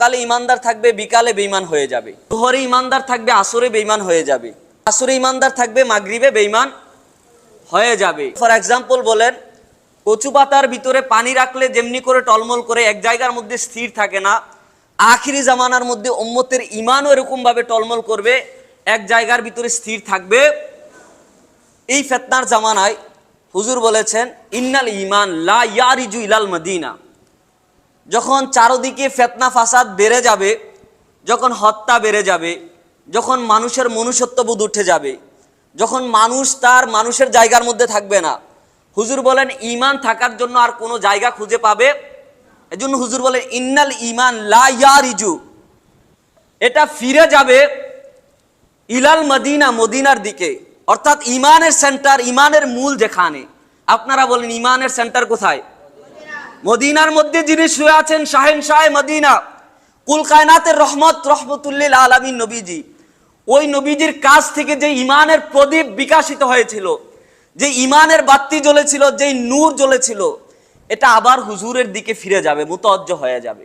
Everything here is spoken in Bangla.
সকালে ইমানদার থাকবে, বিকালে বেঈমান হয়ে যাবে। দুহরে ইমানদার থাকবে, আসরে বেঈমান হয়ে যাবে। আসরে ইমানদার থাকবে, মাগরিবে বেঈমান হয়ে যাবে। ফর এক্সাম্পল বলেন, কচু পাতার ভিতরে পানি রাখলে যেমনি করে টলমল করে এক জায়গার মধ্যে স্থির থাকে না, আখিরি জামানার মধ্যে উম্মতের ইমানও এরকম ভাবে টলমল করবে, এক জায়গার ভিতরে স্থির থাকবে। এই ফিতনার জামানায় হুজুর বলেছেন, ইন্নাল ঈমান লা ইয়ারিজু ইলাল মদিনা। যখন চারদিকে ফিতনা ফাসাদ বেড়ে যাবে, যখন হত্যা বেড়ে যাবে, যখন মানুষের মনুষ্যত্ববোধ উঠে যাবে, যখন মানুষ তার মানুষের জায়গার মধ্যে থাকবে না, হুজুর বলেন ঈমান থাকার জন্য আর কোনো জায়গা খুঁজে পাবে। এজন্য হুজুর বলেন ইন্নাল ঈমান লা ইয়ারিজু, এটা ফিরে যাবে ইলাল মদিনা, মদিনার দিকে। অর্থাৎ ঈমানের সেন্টার, ঈমানের মূল যেখানে। আপনারা বলেন ঈমানের সেন্টার কোথায়? মদিনার মধ্যে যিনি শুয়ে আছেন, শাহেনশাহ মদিনা, কুল কায়নাতের রহমত, রহমতুল্লিল আলামিন নবীজি, ওই নবীজির কাছ থেকে যে ঈমানের প্রদীপ বিকাশিত হয়েছিল, যে ঈমানের বাতি জ্বলেছিল, যে নূর জ্বলেছিল, এটা আবার হুজুরের দিকে ফিরে যাবে, মুতাওয়াজ্জহ হয়ে যাবে।